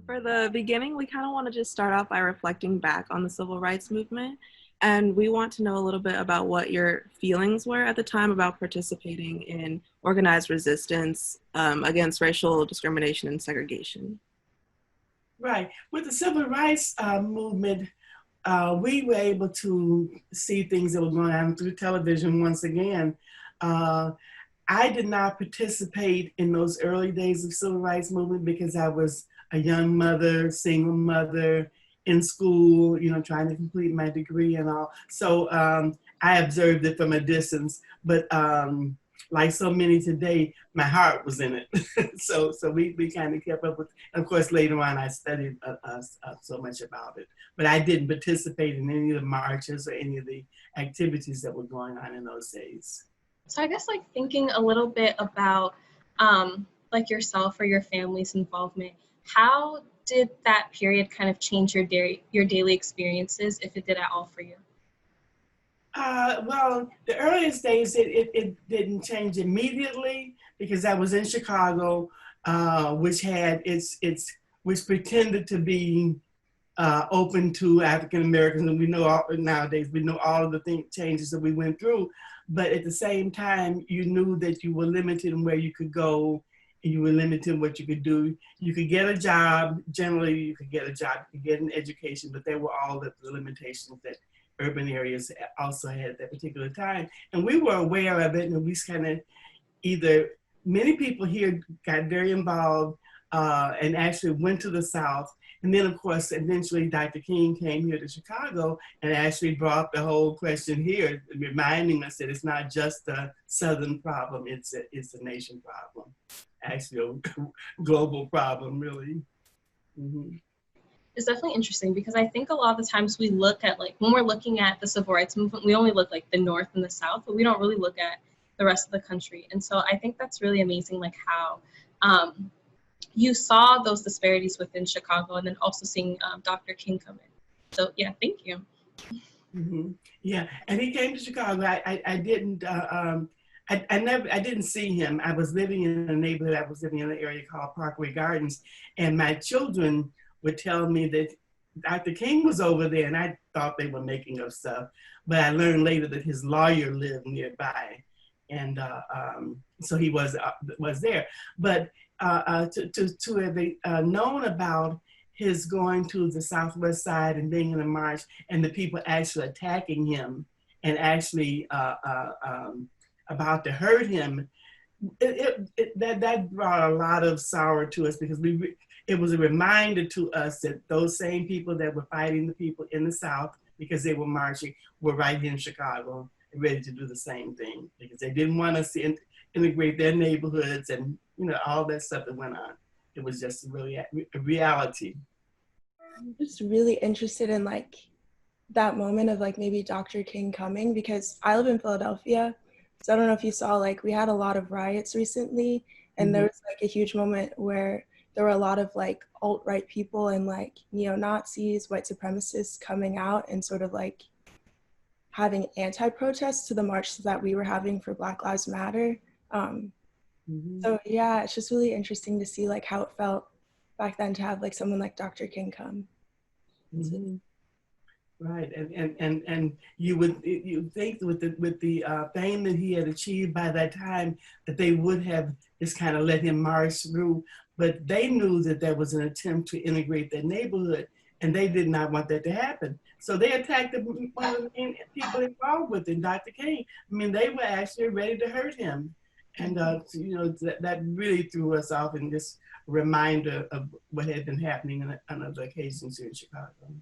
For the beginning, we kind of want to just start off by reflecting back on the civil rights movement. And we want to know a little bit about what your feelings were at the time about participating in organized resistance against racial discrimination and segregation. Right. With the civil rights movement, we were able to see things that were going on through television once again. I did not participate in those early days of civil rights movement because I was a young mother, single mother, in school, trying to complete my degree and all. So I observed it from a distance, but like so many today, my heart was in it. so we kind of kept up with, and of course, later on I studied so much about it, but I didn't participate in any of the marches or any of the activities that were going on in those days. So I guess like thinking a little bit about like yourself or your family's involvement, how did that period kind of change your daily experiences, if it did at all for you? Well, the earliest days, it didn't change immediately because I was in Chicago, which had which pretended to be open to African Americans, and we know nowadays we know all of the changes that we went through. But at the same time, you knew that you were limited in where you could go, and you were limited in what you could do. You could get a job. Generally, you could get a job. You could get an education, but they were all the limitations that urban areas also had at that particular time. And we were aware of it, and we kind of many people here got very involved and actually went to the South. And then, of course, eventually Dr. King came here to Chicago and actually brought the whole question here, reminding us that it's not just a Southern problem, it's a nation problem, actually a global problem, really. Mm-hmm. It's definitely interesting because I think a lot of the times we look at, like, when we're looking at the civil rights movement, we only look like the North and the South, but we don't really look at the rest of the country. And so I think that's really amazing, like how you saw those disparities within Chicago and then also seeing Dr. King come in. So yeah, thank you. Mm-hmm. Yeah, and he came to Chicago. I didn't see him. I was living in a neighborhood. I was living in an area called Parkway Gardens, and my children would tell me that Dr. King was over there, and I thought they were making up stuff. But I learned later that his lawyer lived nearby, and so he was there. But to have known about his going to the Southwest Side and being in a march, and the people actually attacking him and actually about to hurt him, that brought a lot of sorrow to us because it was a reminder to us that those same people that were fighting the people in the South because they were marching were right here in Chicago and ready to do the same thing because they didn't want us to integrate their neighborhoods and all that stuff that went on. It was just really a reality. I'm just really interested in like that moment of like maybe Dr. King coming, because I live in Philadelphia. So I don't know if you saw, like, we had a lot of riots recently, and there was like a huge moment where there were a lot of like alt-right people and like neo-Nazis, white supremacists coming out and sort of like having anti-protests to the marches that we were having for Black Lives Matter. So yeah, it's just really interesting to see like how it felt back then to have like someone like Dr. King come. Right, and you think with the fame that he had achieved by that time that they would have just kind of let him march through, but they knew that there was an attempt to integrate their neighborhood, and they did not want that to happen. So they attacked one of the people involved with it, Dr. King. I mean, they were actually ready to hurt him, and that really threw us off, and just a reminder of what had been happening on other occasions here in Chicago.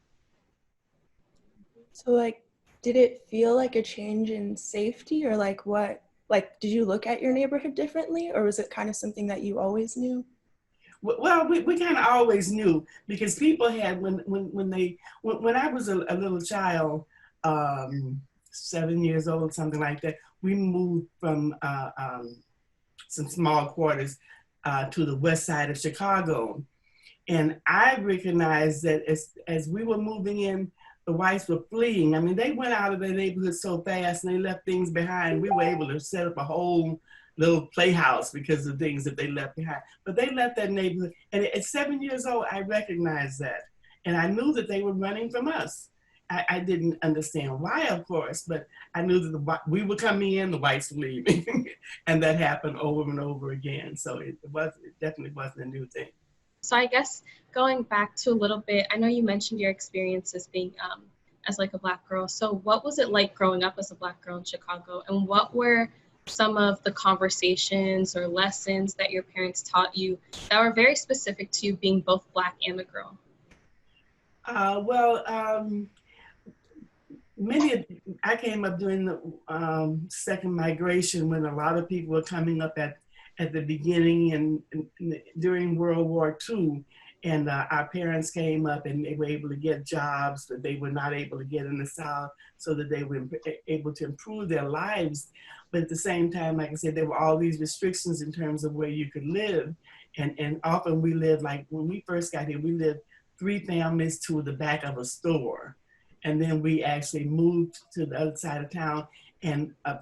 So like, did it feel like a change in safety, or like what, like, did you look at your neighborhood differently, or was it kind of something that you always knew? Well, we kind of always knew because people had, when I was a little child, 7 years old, something like that, we moved from some small quarters to the west side of Chicago. And I recognized that as we were moving in, the whites were fleeing. I mean, they went out of their neighborhood so fast and they left things behind. We were able to set up a whole little playhouse because of things that they left behind. But they left that neighborhood. And at 7 years old, I recognized that. And I knew that they were running from us. I didn't understand why, of course, but I knew that we were coming in, the whites were leaving. And that happened over and over again. So it definitely wasn't a new thing. So I guess going back to a little bit, I know you mentioned your experiences being as like a Black girl. So what was it like growing up as a Black girl in Chicago? And what were some of the conversations or lessons that your parents taught you that were very specific to you being both Black and a girl? I came up during the second migration when a lot of people were coming up at the beginning and during World War II. And our parents came up and they were able to get jobs that they were not able to get in the South, so that they were able to improve their lives. But at the same time, like I said, there were all these restrictions in terms of where you could live. And often we lived, like when we first got here, we lived 3 families to the back of a store. And then we actually moved to the other side of town, and a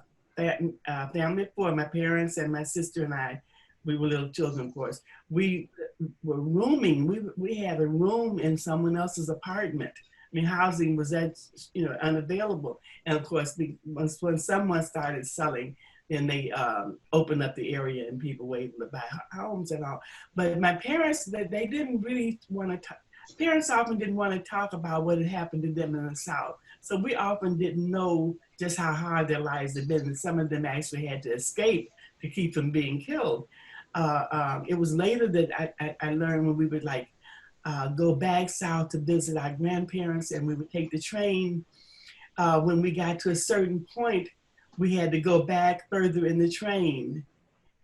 family of 4, my parents and my sister and I, we were little children, of course. We were rooming. We had a room in someone else's apartment. I mean, housing was unavailable. And of course, when someone started selling, then they opened up the area and people were able to buy homes and all. But my parents, they didn't really want to. Parents often didn't want to talk about what had happened to them in the South. So we often didn't know just how hard their lives had been. And some of them actually had to escape to keep from being killed. It was later that I learned when we would go back south to visit our grandparents, and we would take the train. When we got to a certain point, we had to go back further in the train.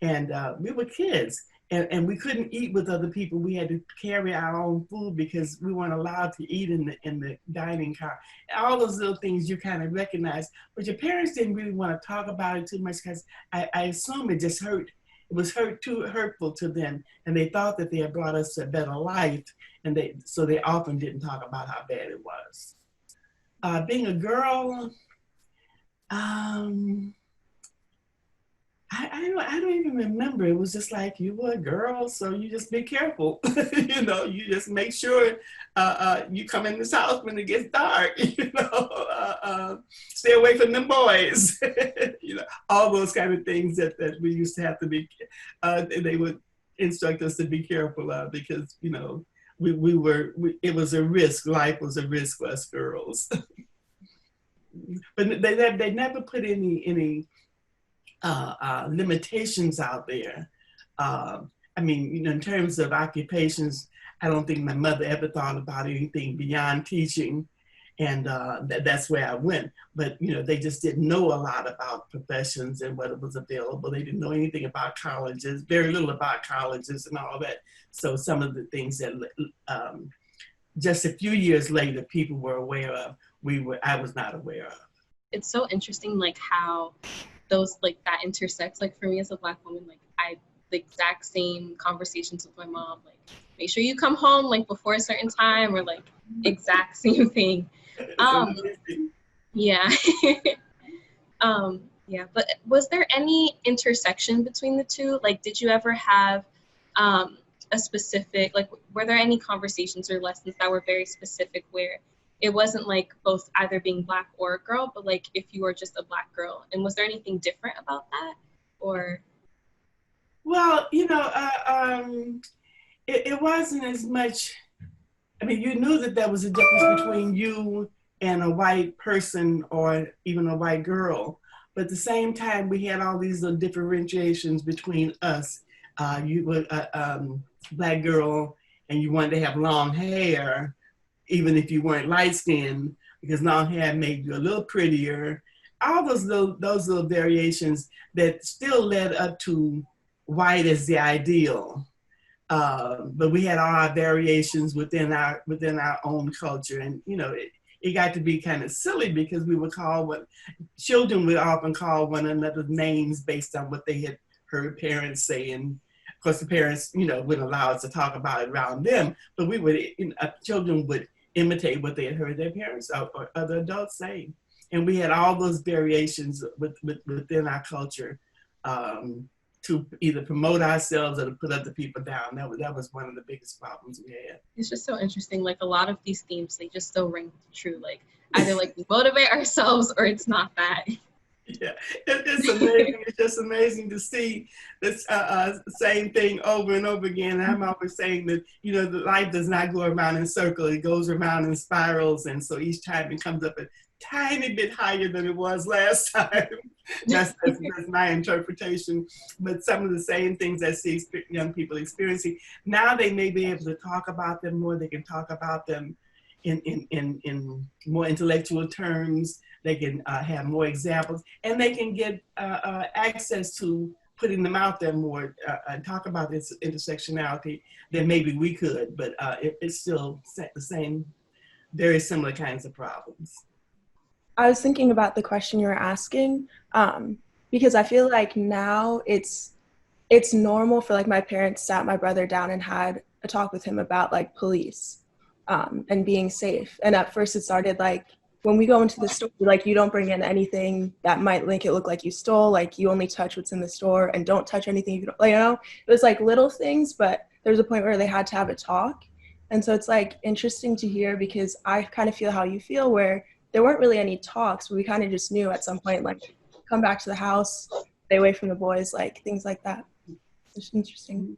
And we were kids. And we couldn't eat with other people. We had to carry our own food because we weren't allowed to eat in the dining car. All those little things you kind of recognize, but your parents didn't really want to talk about it too much because I assume it just hurt. It was too hurtful to them, and they thought that they had brought us a better life, and so they often didn't talk about how bad it was. Being a girl, I don't even remember. It was just like, you were a girl, so you just be careful. You just make sure you come in this house when it gets dark. Stay away from them boys. All those kind of things that we used to have to be. They would instruct us to be careful of because it was a risk. Life was a risk for us girls. But they never put any limitations out there. In terms of occupations, I don't think my mother ever thought about anything beyond teaching, and that's where I went. But they just didn't know a lot about professions and what was available. They didn't know anything about colleges, very little about colleges and all that. So some of the things that just a few years later people were aware of, I was not aware of. It's so interesting, how those that intersects. For me as a Black woman, the exact same conversations with my mom, make sure you come home before a certain time, or exact same thing. Yeah. Yeah, but was there any intersection between the two? Did you ever have a specific, were there any conversations or lessons that were very specific where it wasn't both either being Black or a girl, but if you were just a Black girl? And was there anything different about that, or? Well, it wasn't as much. You knew that there was a difference between you and a white person or even a white girl. But at the same time, we had all these little differentiations between us. You were a Black girl and you wanted to have long hair, even if you weren't light-skinned, because long hair made you a little prettier. All those little variations that still led up to white as the ideal. But we had all our variations within our own culture. And, it got to be kind of silly because we would children would often call one another names based on what they had heard parents say. And of course the parents, wouldn't allow us to talk about it around them, but children would imitate what they had heard their parents or other adults say. And we had all those variations within our culture. to either promote ourselves or to put other people down. That was one of the biggest problems we had. It's just so interesting. Like a lot of these themes, they just still ring true. Like either like we motivate ourselves or it's not that. Yeah, it's amazing. It's just amazing to see this same thing over and over again. And I'm always saying that, you know, the life does not go around in circles. It goes around in spirals. And so each time it comes up a tiny bit higher than it was last time. that's my interpretation. But some of the same things I see young people experiencing, now they may be able to talk about them more. They can talk about them in more intellectual terms. They can have more examples, and they can get access to putting them out there more and talk about this intersectionality than maybe we could, but it's still the same, very similar kinds of problems. I was thinking about the question you were asking, because I feel like now it's normal for like my parents sat my brother down and had a talk with him about like police and being safe. And at first it started like, when we go into the store, like you don't bring in anything that might make it look like you stole, like you only touch what's in the store and don't touch anything you don't, you know, it was like little things, but there's a point where they had to have a talk. And so it's like interesting to hear, because I kind of feel how you feel, where there weren't really any talks, but we kind of just knew at some point, like come back to the house, stay away from the boys, like things like that. It's interesting.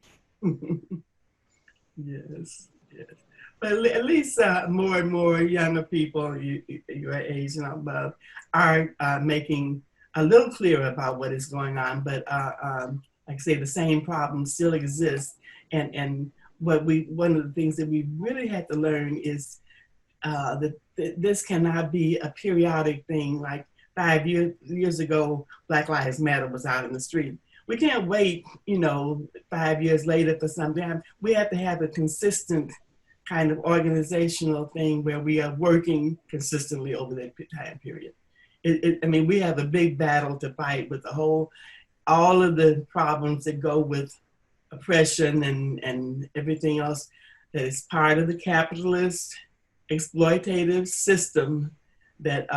Yes, yes. But at least more and more younger people, your age and above, are making a little clearer about what is going on. But like I say, the same problems still exist. And one of the things that we really had to learn is that this cannot be a periodic thing. Like 5 years ago, Black Lives Matter was out in the street. We can't wait, you know, 5 years later for something. We have to have a consistent kind of organizational thing where we are working consistently over that time period. I mean, we have a big battle to fight with all of the problems that go with oppression and everything else that is part of the capitalist exploitative system that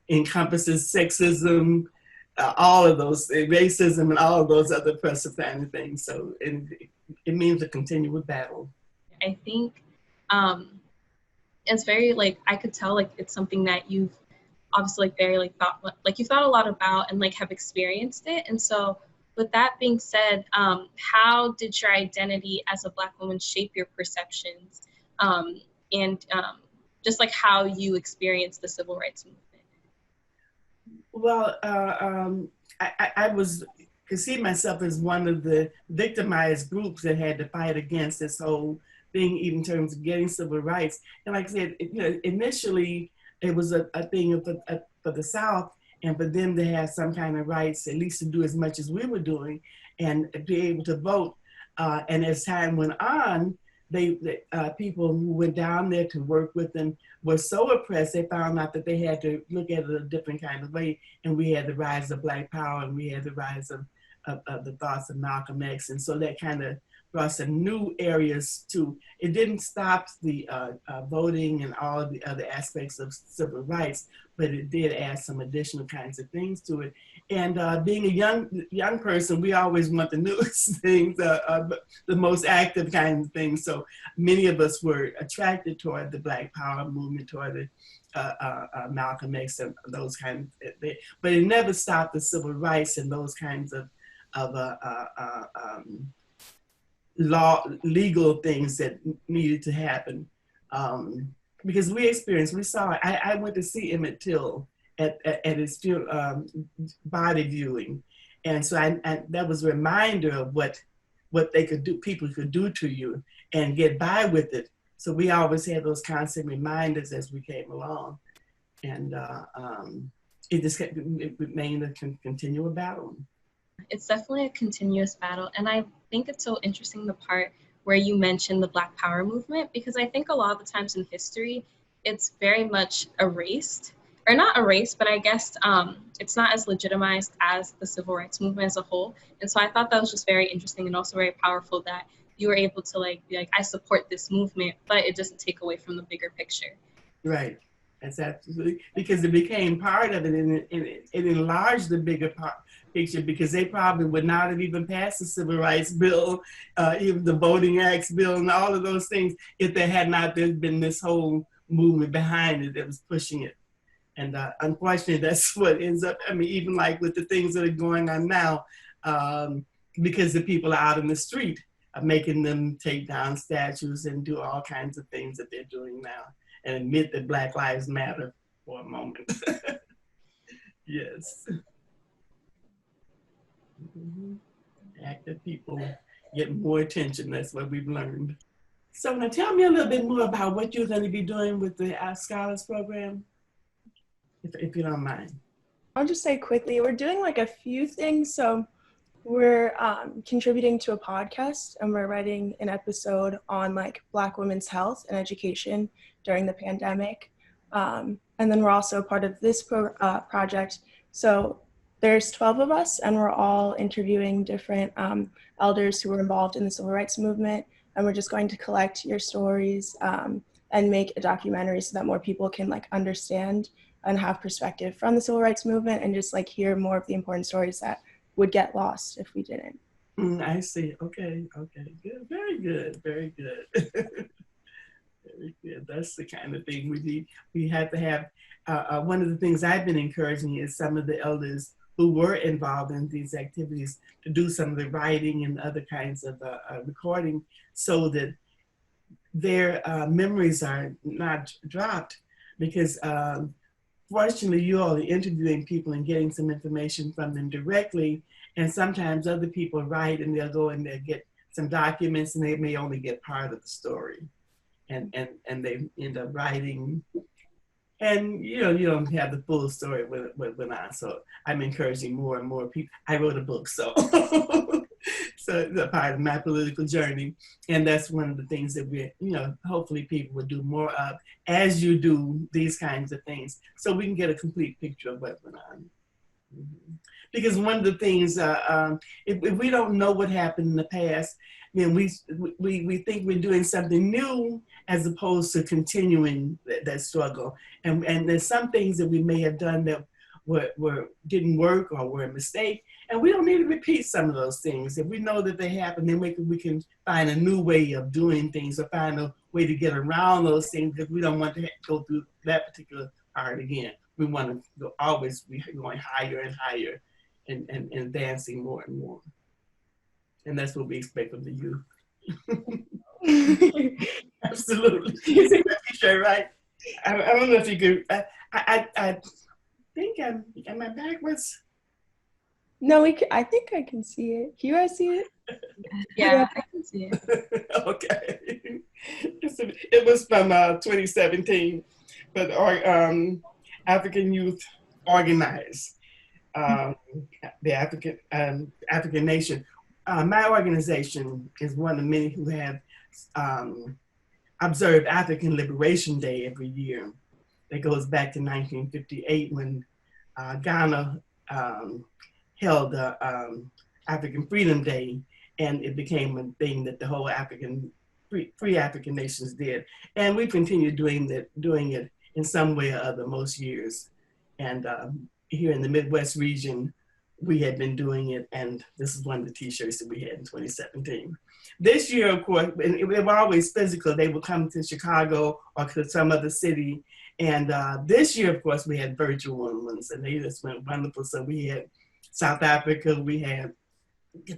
encompasses sexism, all of those, racism, and all of those other oppressive kind of things. So it means a continual battle. I think it's very like, I could tell like it's something that you've obviously like very like you've thought a lot about and like have experienced it. And so with that being said, how did your identity as a Black woman shape your perceptions and just like how you experienced the civil rights movement? Well, I could see myself as one of the victimized groups that had to fight against this whole thing, even in terms of getting civil rights. And like I said, you know, initially it was a thing for the South, and for them to have some kind of rights, at least to do as much as we were doing, and be able to vote. And as time went on, people who went down there to work with them were so oppressed, they found out that they had to look at it a different kind of way. And we had the rise of Black Power, and we had the rise of the thoughts of Malcolm X. And so that kind of brought some new areas too. It didn't stop the voting and all of the other aspects of civil rights, but it did add some additional kinds of things to it. And being a young person, we always want the newest things, the most active kinds of things. So many of us were attracted toward the Black Power movement, toward the Malcolm X and those kinds of things. But it never stopped the civil rights and those kinds of legal things that needed to happen. Because we saw, I went to see Emmett Till at his body viewing. And so that was a reminder of what they could do, people could do to you and get by with it. So we always had those constant reminders as we came along. And it remained a continual battle. It's definitely a continuous battle. And I think it's so interesting the part where you mentioned the Black Power movement, because I think a lot of the times in history, it's very much erased, or not erased, but I guess it's not as legitimized as the civil rights movement as a whole. And so I thought that was just very interesting and also very powerful that you were able to like be like, I support this movement, but it doesn't take away from the bigger picture. Right. That's absolutely, because it became part of it, and it enlarged the bigger picture, because they probably would not have even passed the Civil Rights Bill, even the Voting Acts Bill, and all of those things if there had not been this whole movement behind it that was pushing it. And unfortunately, that's what ends up, I mean, even like with the things that are going on now, because the people are out in the street, making them take down statues and do all kinds of things that they're doing now, and admit that Black Lives Matter for a moment. Yes. Active people get more attention. That's what we've learned. So now tell me a little bit more about what you're going to be doing with the Scholars Program, if you don't mind. I'll just say quickly, we're doing like a few things. So we're contributing to a podcast, and we're writing an episode on like Black women's health and education during the pandemic. And then we're also part of this project. So there's 12 of us, and we're all interviewing different elders who were involved in the civil rights movement. And we're just going to collect your stories and make a documentary so that more people can like understand and have perspective from the civil rights movement, and just like hear more of the important stories that would get lost if we didn't. I see. Okay. Good. Very good. Very good. Very good. That's the kind of thing we need. We have to have, one of the things I've been encouraging is some of the elders who were involved in these activities to do some of the writing and other kinds of recording, so that their memories are not dropped, because fortunately, you all are interviewing people and getting some information from them directly. And sometimes other people write and they'll go and they'll get some documents, and they may only get part of the story. And they end up writing. And you don't have the full story what went on. So I'm encouraging more and more people. I wrote a book, so so it's a part of my political journey. And that's one of the things that we, hopefully people will do more of as you do these kinds of things, so we can get a complete picture of what went on. Because one of the things, if we don't know what happened in the past, then we think we're doing something new as opposed to continuing that struggle. And there's some things that we may have done that didn't work or were a mistake, and we don't need to repeat some of those things. If we know that they happened, then we can find a new way of doing things, or find a way to get around those things, because we don't want to go through that particular part again. We want to always be going higher and higher, and advancing more and more. And that's what we expect from the youth. Absolutely. Sure, right? I don't know if you could. I think am I backwards? No, I think I can see it. Can you guys see it? Yeah, I can see it. Okay. It was from 2017, but African Youth Organized, the African Nation. My organization is one of many who have observed African Liberation Day every year. That goes back to 1958, when Ghana held African Freedom Day, and it became a thing that the whole free African nations did. And we continue doing it in some way or other most years. And here in the Midwest region, we had been doing it, and this is one of the t-shirts that we had in 2017. This year, of course, and they were always physical. They would come to Chicago or to some other city. And this year, of course, we had virtual ones, and they just went wonderful. So we had South Africa, we had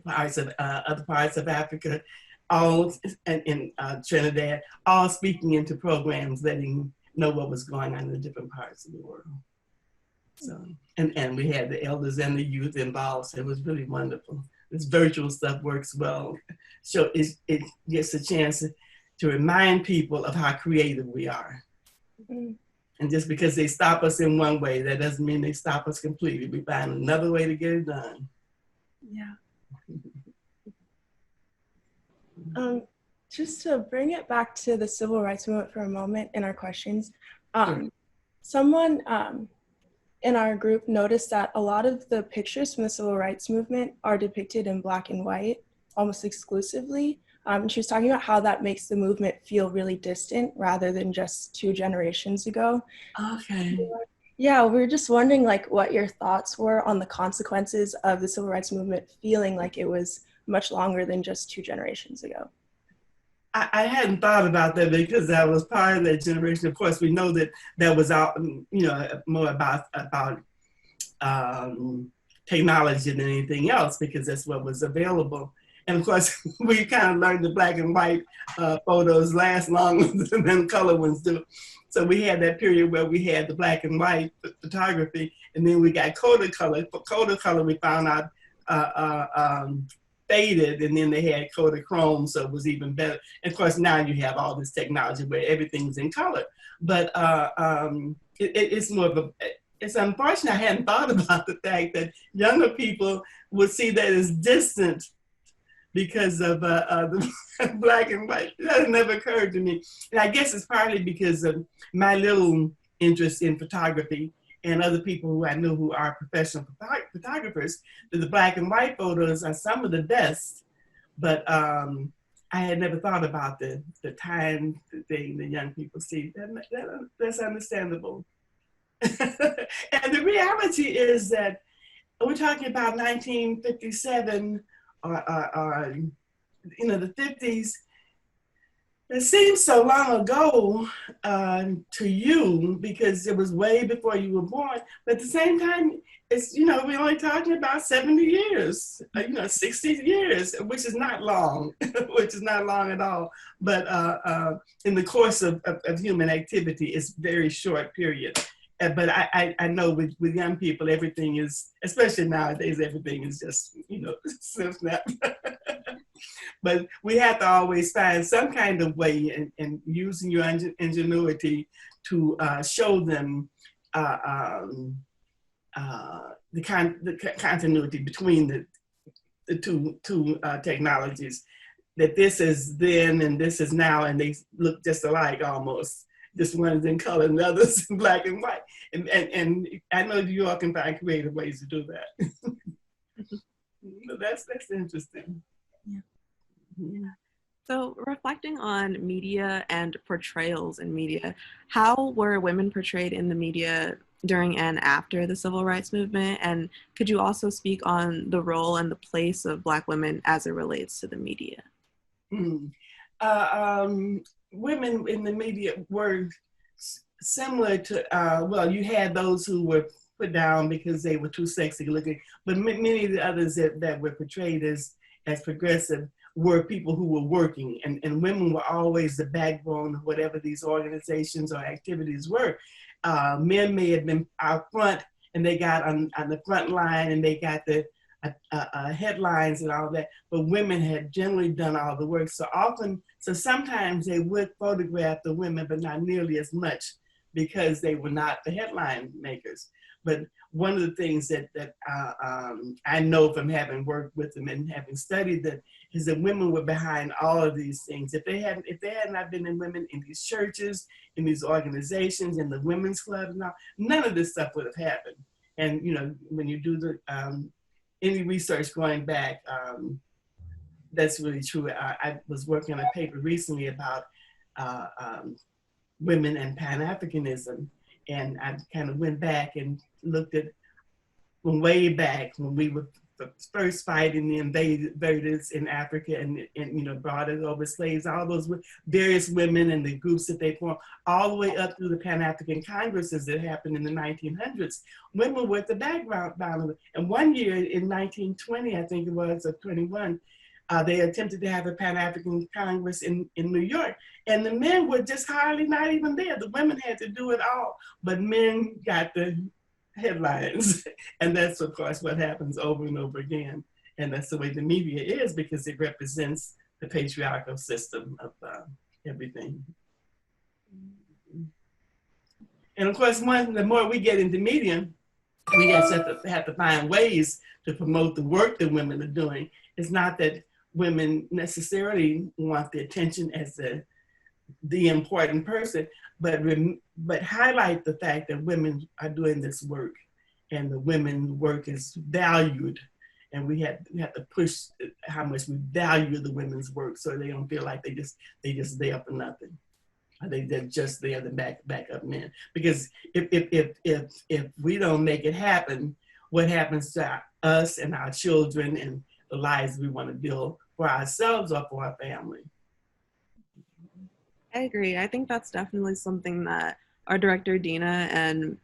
other parts of Africa, all in Trinidad, all speaking into programs, letting know what was going on in the different parts of the world. So, and we had the elders and the youth involved, so it was really wonderful. This virtual stuff works well. So it gets a chance to remind people of how creative we are. Mm-hmm. And just because they stop us in one way, that doesn't mean they stop us completely. We find another way to get it done. Yeah. Just to bring it back to the civil rights movement for a moment in our questions, Sure. Someone in our group noticed that a lot of the pictures from the civil rights movement are depicted in black and white, almost exclusively. And she was talking about how that makes the movement feel really distant rather than just 2 generations ago. Okay. Yeah, we were just wondering like what your thoughts were on the consequences of the civil rights movement feeling like it was much longer than just 2 generations ago. I hadn't thought about that because I was part of that generation. Of course, we know that that was out, more about um, technology than anything else because that's what was available. And of course, we kind of learned the black and white photos last longer than color ones do. So we had that period where we had the black and white photography, and then we got Kodak color. For Kodak color, we found out faded, and then they had Kodachrome, so it was even better. And of course, now you have all this technology where everything's in color. But it's more of a, it's unfortunate I hadn't thought about the fact that younger people would see that as distant because of the black and white. That never occurred to me. And I guess it's partly because of my little interest in photography and other people who I knew who are professional photographers, that the black and white photos are some of the best. But I had never thought about the time thing that young people see. That's understandable. And the reality is that we're talking about 1957 or the 50s. It seems so long ago to you because it was way before you were born. But at the same time, it's, we're only talking about 70 years, 60 years, which is not long, which is not long at all. But in the course of human activity, it's a very short period. But I know with young people, everything is, especially nowadays, everything is just, snip, snap. But we have to always find some kind of way in using your ingenuity to show them the continuity between the two technologies. That this is then and this is now, and they look just alike almost. This one is in color and the other's in black and white. And I know you all can find creative ways to do that. So that's interesting. Yeah. Yeah. So reflecting on media and portrayals in media, how were women portrayed in the media during and after the civil rights movement? And could you also speak on the role and the place of Black women as it relates to the media? Women in the media were similar to, well, you had those who were put down because they were too sexy looking, but many of the others that were portrayed as progressive were people who were working, and women were always the backbone of whatever these organizations or activities were. Men may have been out front and they got on the front line and they got the headlines and all that, but women had generally done all the work. So sometimes they would photograph the women, but not nearly as much because they were not the headline makers. But one of the things that I know from having worked with them and having studied that is that women were behind all of these things. If they had not been in women in these churches, in these organizations, in the women's clubs, and all, none of this stuff would have happened. And when you do the any research going back, that's really true. I was working on a paper recently about women and Pan-Africanism, and I kind of went back and looked at from way back when we were first fighting the invaders in Africa and brought it over slaves, all those various women and the groups that they formed, all the way up through the Pan-African Congresses that happened in the 1900s. Women were at the background of it. And one year in 1920, I think it was, or 21, they attempted to have a Pan-African Congress in New York. And the men were just hardly not even there. The women had to do it all, but men got the headlines. And that's, of course, what happens over and over again. And that's the way the media is, because it represents the patriarchal system of everything. And of course, the more we get into media, we have to find ways to promote the work that women are doing. It's not that women necessarily want the attention as the important person, but highlight the fact that women are doing this work, and the women's work is valued, and we have to push how much we value the women's work, so they don't feel like they just there for nothing. Are they just there to back up men? Because if we don't make it happen, what happens to us and our children and the lives we want to build for ourselves or for our family? I agree. I think that's definitely something that our director Dina and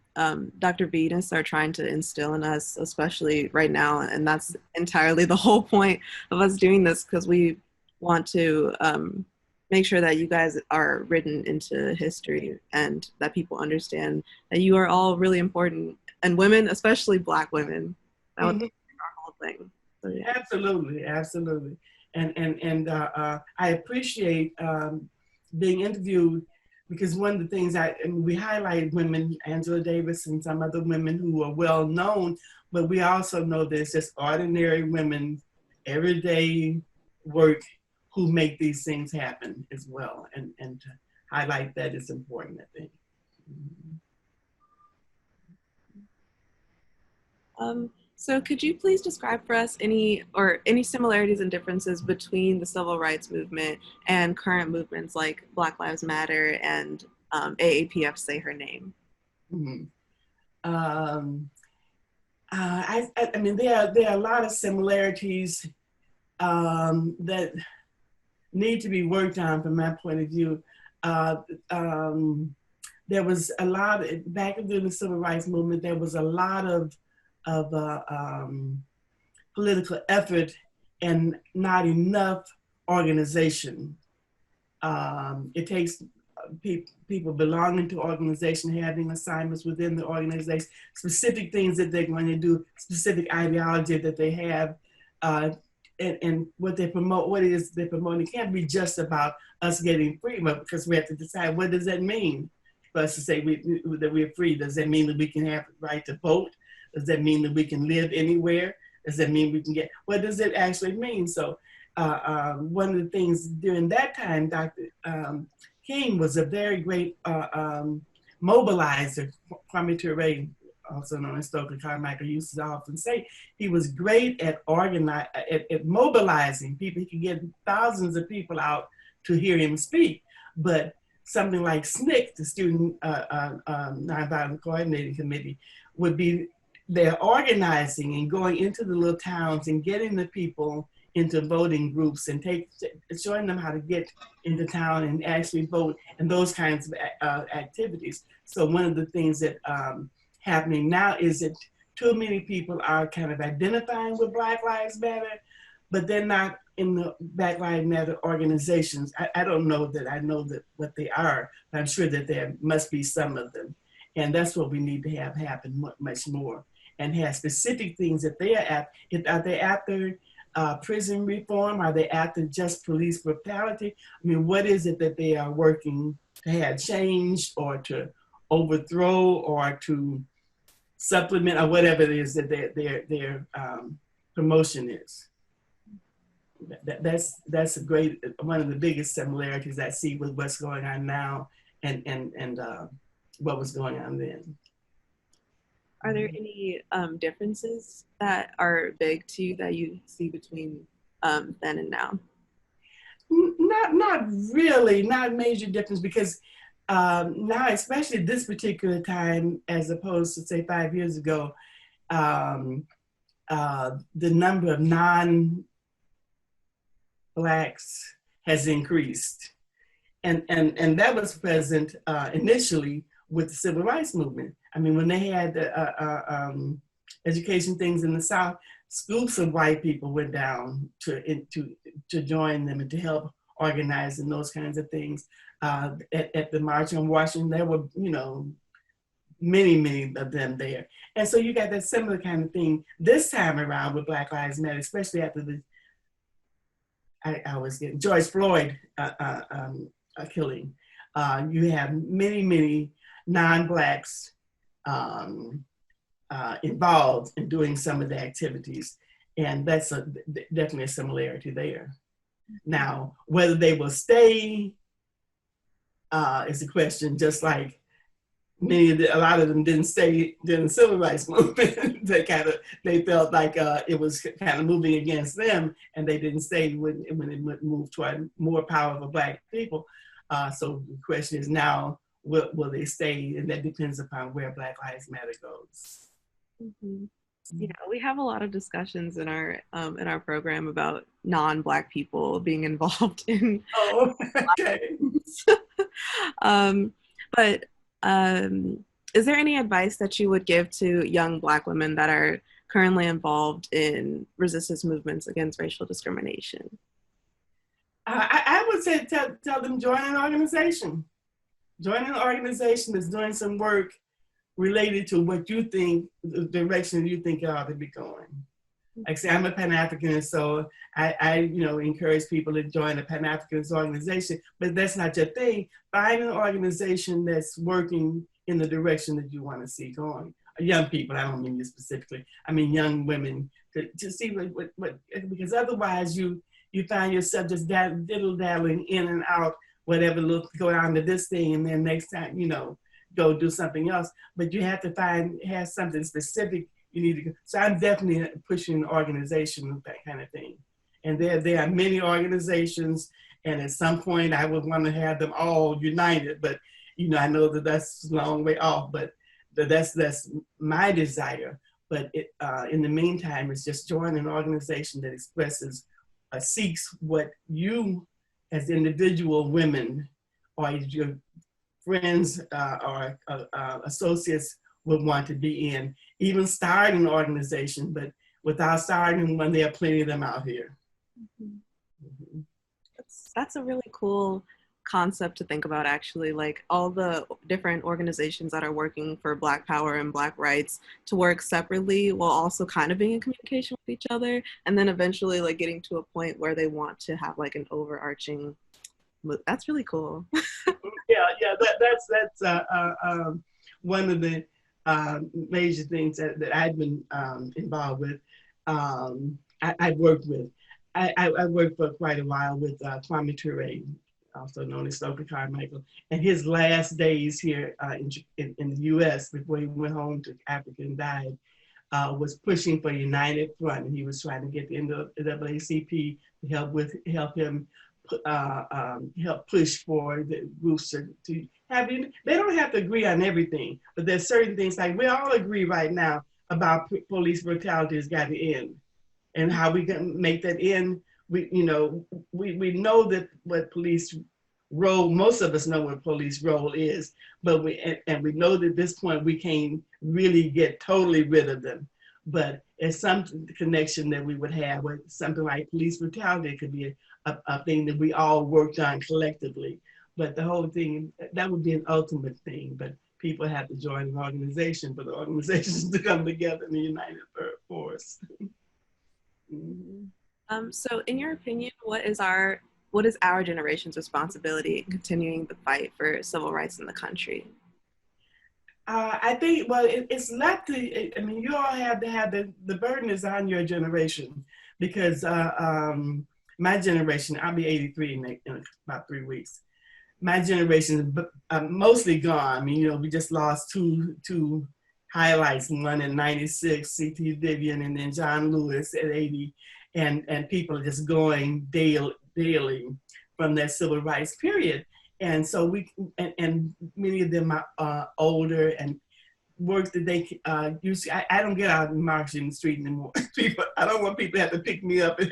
Dr. Venus are trying to instill in us, especially right now. And that's entirely the whole point of us doing this, because we want to make sure that you guys are written into history and that people understand that you are all really important, and women, especially Black women. That would be our whole thing. So, yeah. Absolutely, absolutely. And I appreciate being interviewed, because one of the things and we highlight women, Angela Davis and some other women who are well known, but we also know there's just ordinary women, everyday work, who make these things happen as well. And to highlight that is important, I think. So could you please describe for us any similarities and differences between the civil rights movement and current movements like Black Lives Matter and AAPF Say Her Name? Mm-hmm. I mean, there are a lot of similarities that need to be worked on from my point of view. There was a lot, back during the civil rights movement, there was a lot of political effort and not enough organization. It takes people belonging to organization, having assignments within the organization, specific things that they're going to do, specific ideology that they have, and what they promote, what it is they're promoting. It can't be just about us getting free, because we have to decide, what does that mean for us to say that we're free? Does that mean that we can have the right to vote? Does that mean that we can live anywhere? Does that mean we can get, what does it actually mean? So one of the things during that time, Dr. King was a very great mobilizer. Kwame Ture, also known as Stokely Carmichael, used to often say he was great at at mobilizing people. He could get thousands of people out to hear him speak. But something like SNCC, the Student Nonviolent Coordinating Committee, would be there organizing and going into the little towns and getting the people into voting groups and showing them how to get into town and actually vote, and those kinds of activities. So one of the things that happening now is that too many people are kind of identifying with Black Lives Matter, but they're not in the Black Lives Matter organizations. I don't know that I know that what they are, but I'm sure that there must be some of them. And that's what we need to have happen much more, and have specific things that they are at. Are they after prison reform? Are they after just police brutality? I mean, what is it that they are working to have changed, or to overthrow, or to supplement, or whatever it is that their promotion is? That's a great, one of the biggest similarities I see with what's going on now and what was going on then. Are there any differences that are big to you that you see between then and now? Not really, not major difference, because now, especially this particular time, as opposed to say 5 years ago, the number of non-Blacks has increased. And that was present initially with the civil rights movement. I mean, when they had the education things in the South, groups of white people went down to join them and to help organize and those kinds of things. At the March on Washington, there were, many of them there. And so you got that similar kind of thing this time around with Black Lives Matter, especially after I was getting George Floyd killing. You have many non-Blacks involved in doing some of the activities. And that's definitely a similarity there. Now, whether they will stay is a question, just like a lot of them didn't stay during the civil rights movement. They felt like it was kind of moving against them, and they didn't stay when it moved toward more powerful Black people. So the question is now, will they stay? And that depends upon where Black Lives Matter goes. Mm-hmm. Yeah, we have a lot of discussions in our program about non-Black people being involved in. Oh, okay. um, but is there any advice that you would give to young Black women that are currently involved in resistance movements against racial discrimination? I would say tell them join an organization. Join an organization that's doing some work related to what you think, the direction you think it ought to be going. Like I say, I'm a Pan-Africanist, so I encourage people to join a Pan-Africanist organization, but that's not your thing. Find an organization that's working in the direction that you want to see going. Young people, I don't mean you specifically, I mean young women, to see what because otherwise you find yourself just diddle-daddling in and out, whatever, look, go down to this thing, and then next time, go do something else. But you have to have something specific you need to go. So I'm definitely pushing an organization with that kind of thing. And there are many organizations, and at some point I would want to have them all united, but I know that that's a long way off, but that's my desire. But in the meantime, it's just join an organization that expresses, seeks what you as individual women or your friends or associates would want to be in. Even start an organization, but without starting one, there are plenty of them out here. Mm-hmm. Mm-hmm. That's a really cool concept to think about, actually, like all the different organizations that are working for Black power and Black rights to work separately while also kind of being in communication with each other, and then eventually like getting to a point where they want to have like an overarching. That's really cool. yeah, that's one of the major things that I've been involved with. I've worked with. I worked for quite a while with Kwame Ture, also known as Stokely Carmichael, and his last days here in the U.S. before he went home to Africa and died, was pushing for a united front, and he was trying to get the NAACP to help him help push for the groups to have. They don't have to agree on everything, but there's certain things like we all agree right now about police brutality has got to end, and how we can make that end. We know that what police role, most of us know what police role is, but we know that at this point we can't really get totally rid of them. But it's some connection that we would have with something like police brutality. It could be a thing that we all worked on collectively. But the whole thing, that would be an ultimate thing. But people have to join an organization for the organizations to come together in a united force. Mm-hmm. So in your opinion, what is our generation's responsibility in continuing the fight for civil rights in the country? I think, well, it's not I mean, you all have to have the burden is on your generation, because my generation, I'll be 83 in about 3 weeks. My generation is mostly gone. I mean, we just lost two highlights, one in 96, C.T. Vivian, and then John Lewis at 80. And people are just going daily from that civil rights period. And so and many of them are older and work that they use. I don't get out and march in the street anymore. I don't want people to have to pick me up and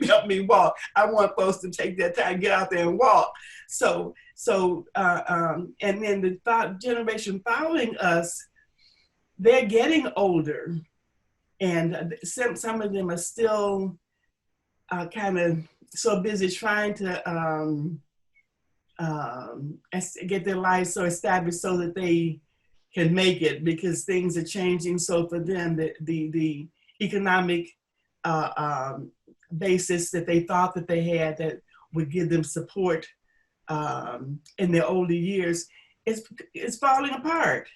help me walk. I want folks to take their time, get out there and walk. So and then the generation following us, they're getting older, and some of them are still kind of so busy trying to get their lives so established so that they can make it, because things are changing. So for them, the economic basis that they thought that they had that would give them support in their older years is falling apart.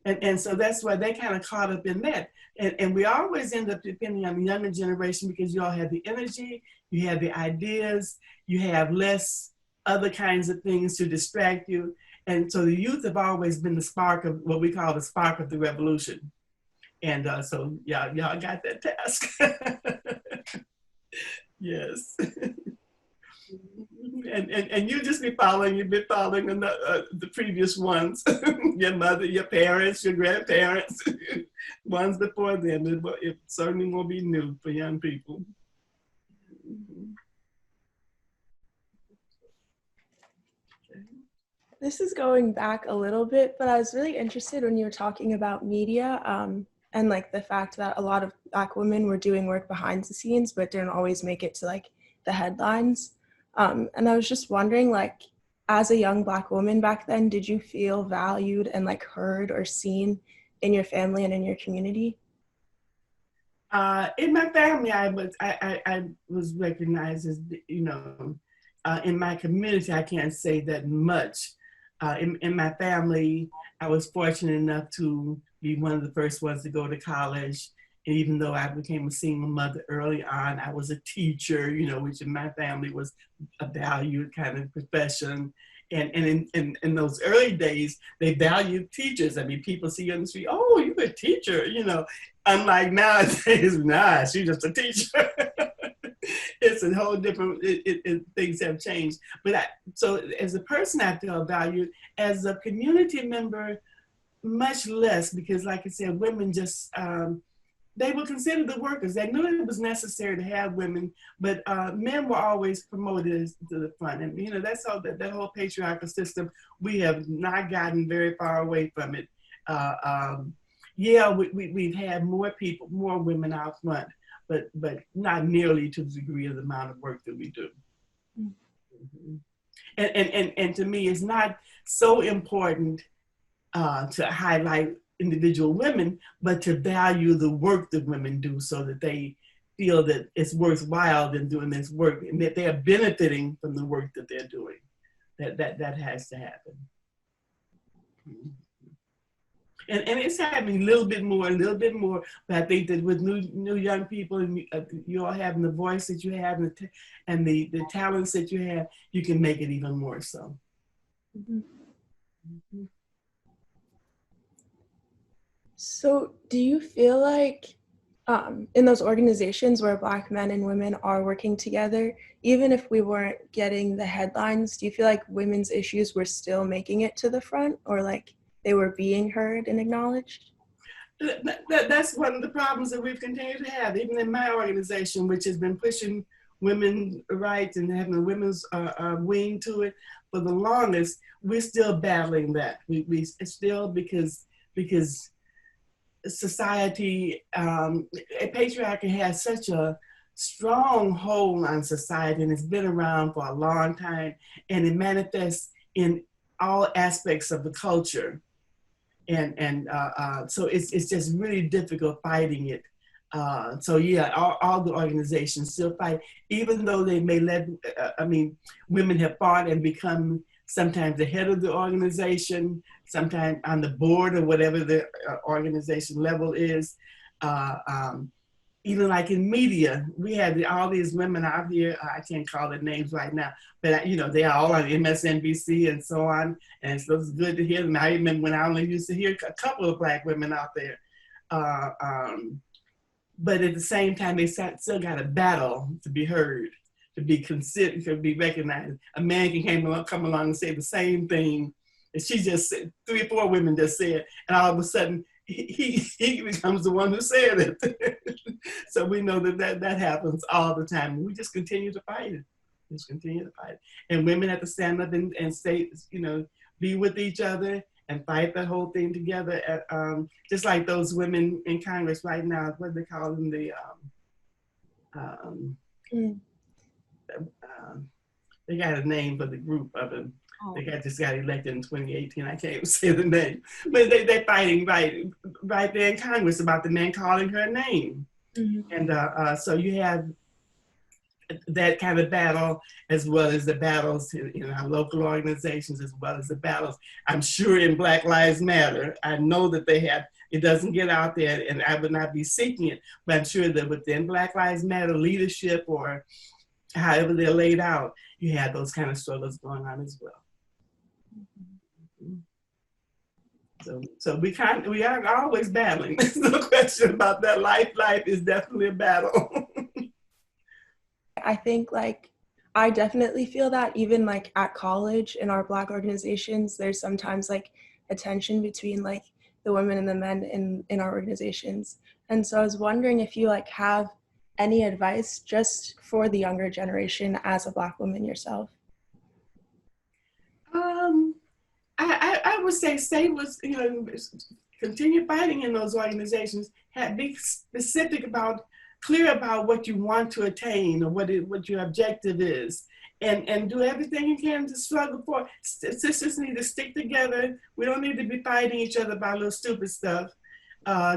And so that's why they kind of caught up in that. And we always end up depending on the younger generation, because you all have the energy, you have the ideas, you have less other kinds of things to distract you. And so the youth have always been the spark of what we call the spark of the revolution. And so y'all got that task. Yes. And you just be following, you've been following the previous ones, your mother, your parents, your grandparents, ones before them. It certainly won't be new for young people. This is going back a little bit, but I was really interested when you were talking about media, and like the fact that a lot of Black women were doing work behind the scenes, but didn't always make it to like the headlines. And I was just wondering, like, as a young Black woman back then, did you feel valued and like heard or seen in your family and in your community? In my family, I was recognized as, in my community, I can't say that much. In my family, I was fortunate enough to be one of the first ones to go to college. And even though I became a single mother early on, I was a teacher, which in my family was a valued kind of profession. And in those early days, they valued teachers. I mean, people see you on the street, oh, you're a teacher, Unlike nowadays, nah, she's just a teacher. It's a whole different, things have changed. But so as a person, I feel valued. As a community member, much less, because like I said, women just, they were considered the workers. They knew it was necessary to have women, but men were always promoted to the front. And that's all that whole patriarchal system, we have not gotten very far away from it. Yeah, we've had more women out front, but not nearly to the degree of the amount of work that we do. Mm-hmm. And to me, it's not so important to highlight individual women, but to value the work that women do so that they feel that it's worthwhile than doing this work and that they're benefiting from the work that they're doing. That has to happen. And it's happening a little bit more, but I think that with new young people and you all having the voice that you have and the talents that you have, you can make it even more so. Mm-hmm. Mm-hmm. So do you feel like in those organizations where Black men and women are working together, even if we weren't getting the headlines, do you feel like women's issues were still making it to the front, or like they were being heard and acknowledged? That's one of the problems that we've continued to have, even in my organization, which has been pushing women's rights and having a women's wing to it for the longest. We're still battling that. We still, because society, patriarchy has such a strong hold on society, and it's been around for a long time, and it manifests in all aspects of the culture. And so it's just really difficult fighting it. So yeah, all the organizations still fight, even though they may women have fought and become sometimes the head of the organization, sometimes on the board or whatever the organization level is. Even like in media, we had all these women out here, I can't call their names right now, but they are all on MSNBC and so on. And so it's good to hear them. I remember when I only used to hear a couple of Black women out there. But at the same time, they still got a battle to be heard, to be considered, to be recognized. A man can come along and say the same thing. And she just said, 3 or 4 women just said, and all of a sudden, he becomes the one who said it. So we know that happens all the time. We just continue to fight it. Just continue to fight it. And women have to stand up and stay, be with each other and fight the whole thing together. Just like those women in Congress right now, what do they call them? They got a name for the group of them. Oh. They just got elected in 2018. I can't even say the name, but they're fighting right there in Congress about the man calling her name. Mm-hmm. And so you have that kind of battle, as well as the battles in our local organizations, as well as the battles, I'm sure, in Black Lives Matter. I know that they have, it doesn't get out there, and I would not be seeking it, but I'm sure that within Black Lives Matter leadership, or however they're laid out, you have those kind of struggles going on as well. So we are always battling. There's no question about that. Life is definitely a battle. I think like I definitely feel that even like at college in our Black organizations, there's sometimes like a tension between like the women and the men in our organizations. And so I was wondering if you like have any advice just for the younger generation as a Black woman yourself. Um, I would say stay with, continue fighting in those organizations. Be specific about, clear about what you want to attain or what your objective is. And do everything you can to struggle for. Sisters need to stick together. We don't need to be fighting each other about little stupid stuff.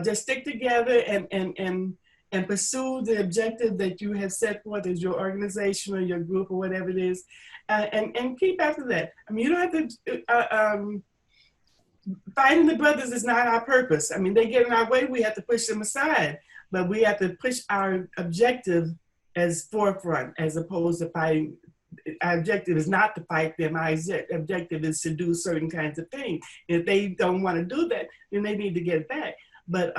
Just stick together and pursue the objective that you have set forth as your organization or your group or whatever it is, and keep after that. I mean, you don't have to, fighting the brothers is not our purpose. I mean, they get in our way, we have to push them aside, but we have to push our objective as forefront as opposed to fighting. Our objective is not to fight them. Our objective is to do certain kinds of things. If they don't want to do that, then they need to get back. But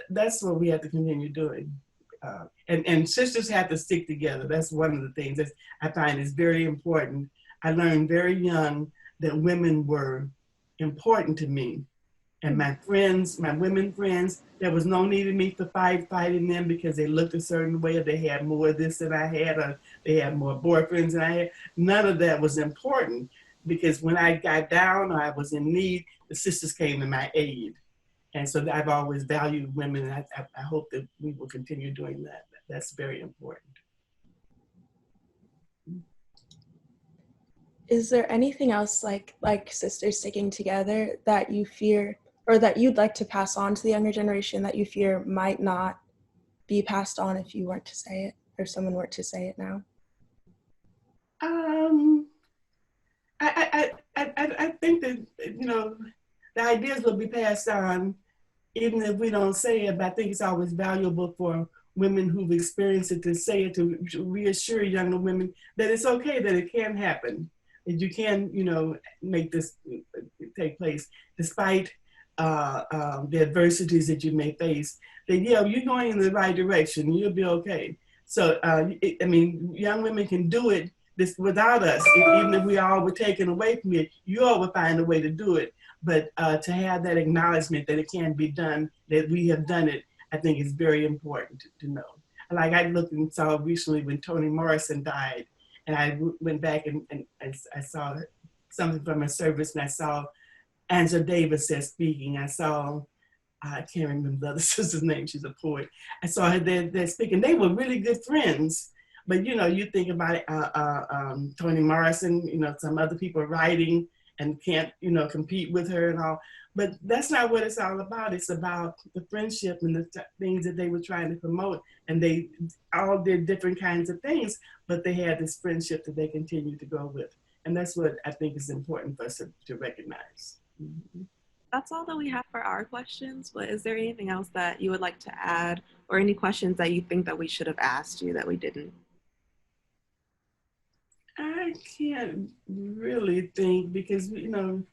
that's what we have to continue doing. And sisters have to stick together. That's one of the things that I find is very important. I learned very young that women were important to me. And my friends, my women friends, there was no need in me to fighting them because they looked a certain way, or they had more of this than I had, or they had more boyfriends than I had. None of that was important, because when I got down or I was in need, the sisters came to my aid. And so I've always valued women, and I hope that we will continue doing that. That's very important. Is there anything else like sisters sticking together that you fear or that you'd like to pass on to the younger generation that you fear might not be passed on if you weren't to say it or someone were to say it now? I think that, the ideas will be passed on even if we don't say it, but I think it's always valuable for women who've experienced it to say it, to reassure younger women that it's okay, that it can happen, that you can, make this take place despite the adversities that you may face, that, you're going in the right direction, you'll be okay. So, young women can do it this without us. Even if we all were taken away from it, you all would find a way to do it. But to have that acknowledgement that it can be done, that we have done it, I think is very important to know. Like I looked and saw recently when Toni Morrison died, and I went back and I saw something from her service, and I saw Angela Davis there speaking. I saw, I can't remember the other sister's name, she's a poet. I saw her there speaking. They were really good friends. But you think about it, Toni Morrison, some other people writing and can't, compete with her and all. But that's not what it's all about. It's about the friendship and the things that they were trying to promote. And they all did different kinds of things, but they had this friendship that they continue to go with. And that's what I think is important for us to recognize. Mm-hmm. That's all that we have for our questions, but is there anything else that you would like to add, or any questions that you think that we should have asked you that we didn't? I can't really think because, no,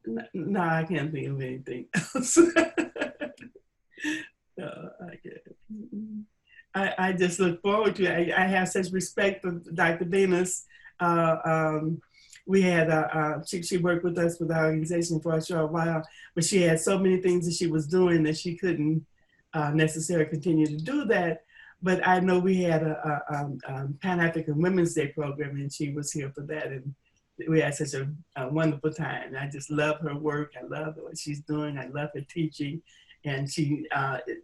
I can't think of anything else. No, I can't. I just look forward to it. I have such respect for Dr. Venus. We had, she worked with us with our organization for a short while, but she had so many things that she was doing that she couldn't necessarily continue to do that. But I know we had a Pan-African Women's Day program, and she was here for that. And we had such a wonderful time. I just love her work. I love what she's doing. I love her teaching. And she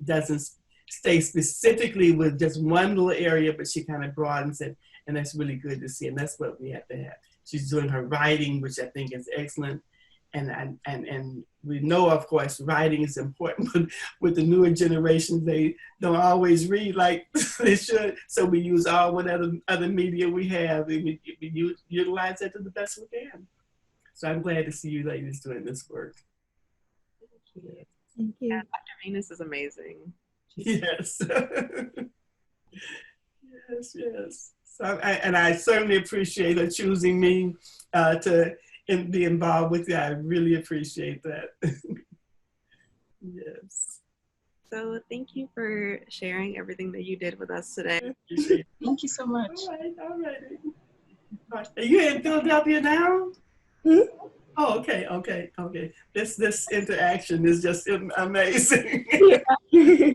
doesn't stay specifically with just one little area, but she kind of broadens it. And that's really good to see. And that's what we have to have. She's doing her writing, which I think is excellent. And we know, of course, writing is important, but with the newer generations, they don't always read like they should. So we use all whatever other media we have, and we utilize that to the best we can. So I'm glad to see you ladies doing this work. Thank you. Yeah, Dr. Venus is amazing. Yes. Yes. So I certainly appreciate her choosing me to be involved with you. I really appreciate that. Yes. So thank you for sharing everything that you did with us today. Appreciate it. Thank you so much. All right. Are you in Philadelphia now? Hmm? Oh, okay. This interaction is just amazing. Yeah.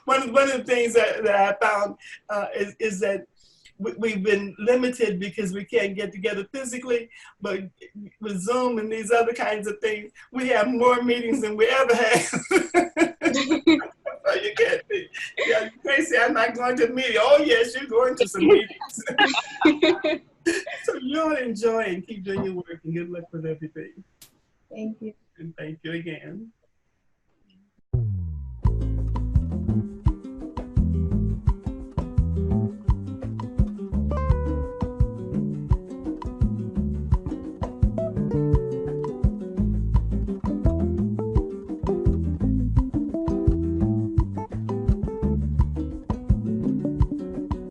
One of the things that I found is that we've been limited because we can't get together physically, but with Zoom and these other kinds of things, we have more meetings than we ever had. So you can't be, yeah, you can't say I'm not going to a meeting. Oh yes, you're going to some meetings. So you'll enjoy and keep doing your work, and good luck with everything. Thank you. And thank you again.